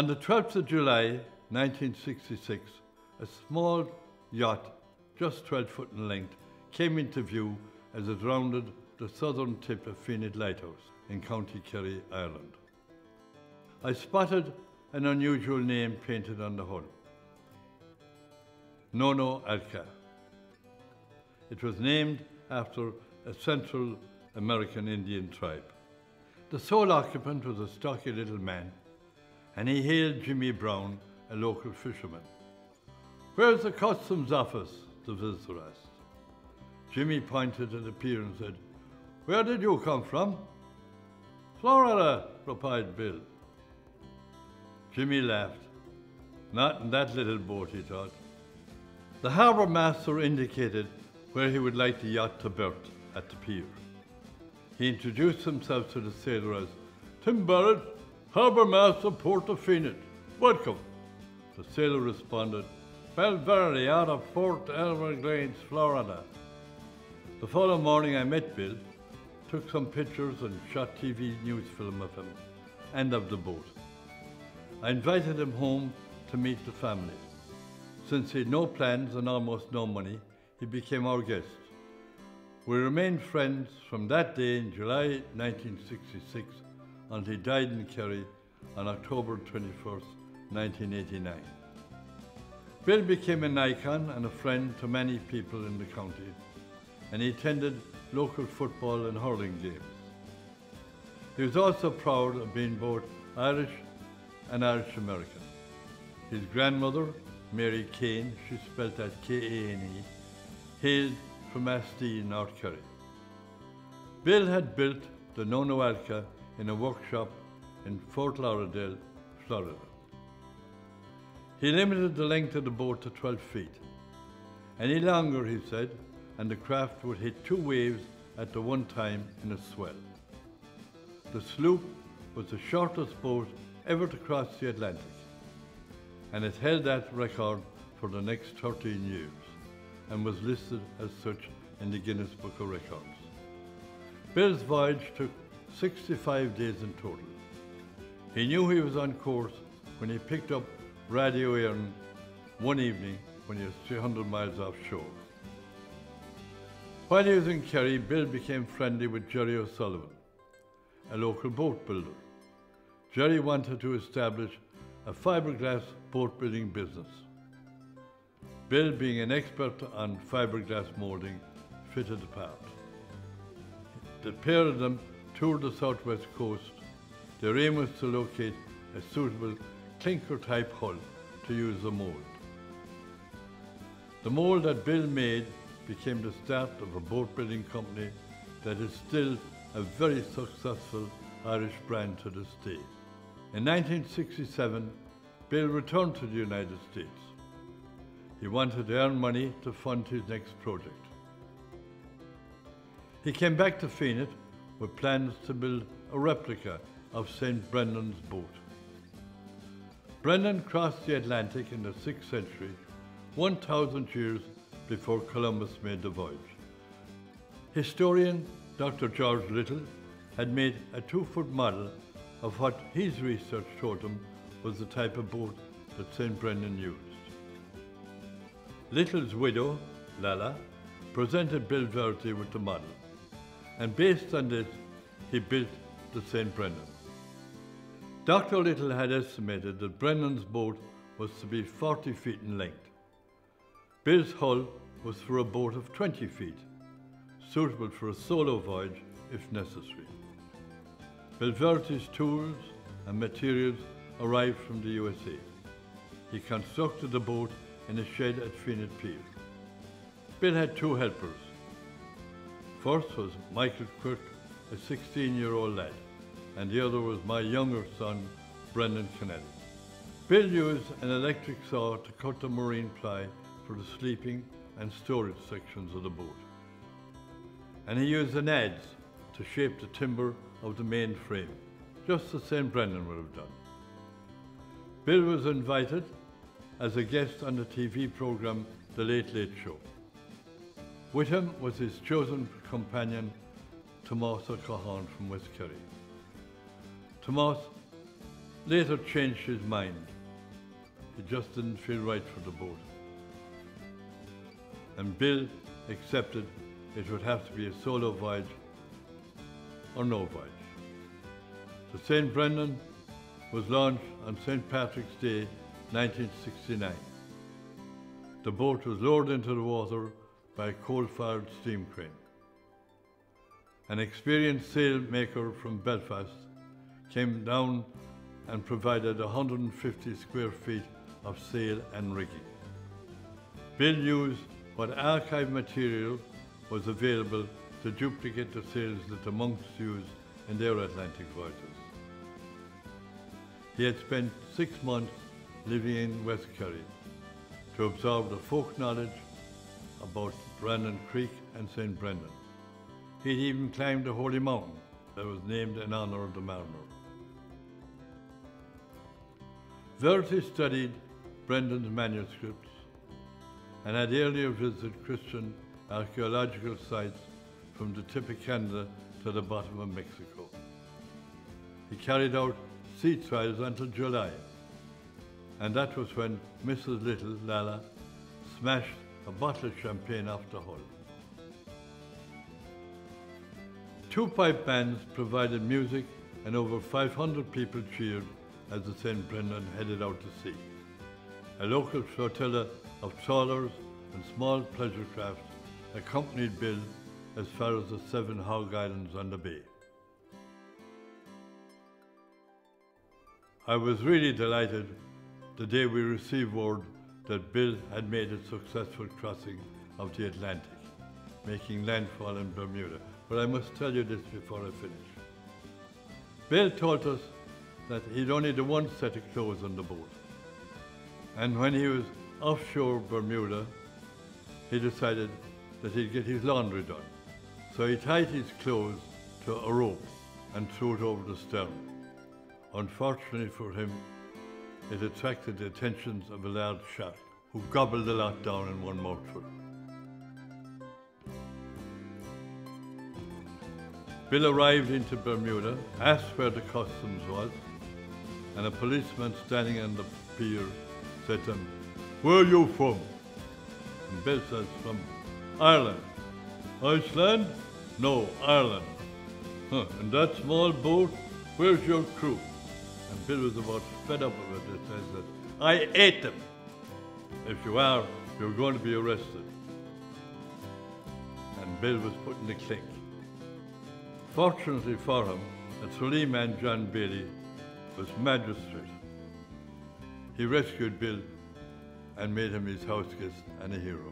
On the 12th of July 1966, a small yacht, just 12 foot in length, came into view as it rounded the southern tip of Feenit Lighthouse in County Kerry, Ireland. I spotted an unusual name painted on the hull. Nono Alca. It was named after a Central American Indian tribe. The sole occupant was a stocky little man, and he hailed Jimmy Brown, a local fisherman. "Where's the customs office?" the visitor asked. Jimmy pointed at the pier and said, "Where did you come from?" "Florida," replied Bill. Jimmy laughed. Not in that little boat, he thought. The harbour master indicated where he would like the yacht to berth at the pier. He introduced himself to the sailor as Tim Barrett, Harbour Master, Port of Feenit. "Welcome." The sailor responded, "Bill Verity out of Fort Everglades, Florida." The following morning I met Bill, took some pictures and shot TV news film of him and of the boat. I invited him home to meet the family. Since he had no plans and almost no money, he became our guest. We remained friends from that day in July 1966 until he died in Kerry on October 21st, 1989. Bill became an icon and a friend to many people in the county, and he attended local football and hurling games. He was also proud of being both Irish and Irish-American. His grandmother, Mary Kane, she spelt that K-A-N-E, hailed from Astee, North Kerry. Bill had built the Nono Alca in a workshop in Fort Lauderdale, Florida. He limited the length of the boat to 12 feet. Any longer, he said, and the craft would hit 2 waves at the one time in a swell. The sloop was the shortest boat ever to cross the Atlantic, and it held that record for the next 13 years and was listed as such in the Guinness Book of Records. Bill's voyage took 65 days in total. He knew he was on course when he picked up Radio Éireann one evening when he was 300 miles offshore. While he was in Kerry, Bill became friendly with Jerry O'Sullivan, a local boat builder. Jerry wanted to establish a fiberglass boat building business. Bill, being an expert on fiberglass moulding, fitted the part. The pair of them toured the southwest coast. Their aim was to locate a suitable clinker-type hull to use as a mould. The mould that Bill made became the start of a boat building company that is still a very successful Irish brand to this day. In 1967, Bill returned to the United States. He wanted to earn money to fund his next project. He came back to Feenit with plans to build a replica of St. Brendan's boat. Brendan crossed the Atlantic in the 6th century, 1,000 years before Columbus made the voyage. Historian Dr. George Little had made a 2-foot model of what his research told him was the type of boat that St. Brendan used. Little's widow, Lala, presented Bill Verity with the model, and based on this, he built the St. Brendan. Dr. Little had estimated that Brendan's boat was to be 40 feet in length. Bill's hull was for a boat of 20 feet, suitable for a solo voyage if necessary. Bill Verity's tools and materials arrived from the USA. He constructed the boat in a shed at Feenit Pier. Bill had 2 helpers. First was Michael Quirk, a 16-year-old lad, and the other was my younger son, Brendan Kennelly. Bill used an electric saw to cut the marine ply for the sleeping and storage sections of the boat. And he used an adze to shape the timber of the main frame, just as St. Brendan would have done. Bill was invited as a guest on the TV program The Late Late Show. With him was his chosen companion, Tomás O'Cahan from West Kerry. Tomás later changed his mind. It just didn't feel right for the boat. And Bill accepted it would have to be a solo voyage or no voyage. The St. Brendan was launched on St. Patrick's Day, 1969. The boat was lowered into the water by a coal-fired steam crane. An experienced sailmaker from Belfast came down and provided 150 square feet of sail and rigging. Bill used what archive material was available to duplicate the sails that the monks used in their Atlantic voyages. He had spent 6 months living in West Kerry to absorb the folk knowledge about Brandon Creek and St. Brendan. He'd even climbed a holy mountain that was named in honour of the mariner. Verity studied Brendan's manuscripts and had earlier visited Christian archaeological sites from the tip of Canada to the bottom of Mexico. He carried out sea trials until July, and that was when Mrs. Little, Lala, smashed a bottle of champagne off the hull. 2 pipe bands provided music and over 500 people cheered as the St. Brendan headed out to sea. A local flotilla of trawlers and small pleasure crafts accompanied Bill as far as the 7 hog islands on the bay. I was really delighted the day we received word that Bill had made a successful crossing of the Atlantic, making landfall in Bermuda. But I must tell you this before I finish. Bill told us that he'd only the 1 set of clothes on the boat. And when he was offshore Bermuda, he decided that he'd get his laundry done. So he tied his clothes to a rope and threw it over the stern. Unfortunately for him, it attracted the attentions of a large shark, who gobbled the lot down in one mouthful. Bill arrived into Bermuda, asked where the customs was, and a policeman standing on the pier said to him, "Where are you from?" And Bill says, "From Ireland." "Iceland?" "No, Ireland." "Huh, and that small boat, where's your crew?" And Bill was about fed up of it. He says that, "I ate them. If you are, you're going to be arrested." And Bill was put in the clink. Fortunately for him, a Tralee man, John Bailey, was magistrate. He rescued Bill and made him his house guest and a hero.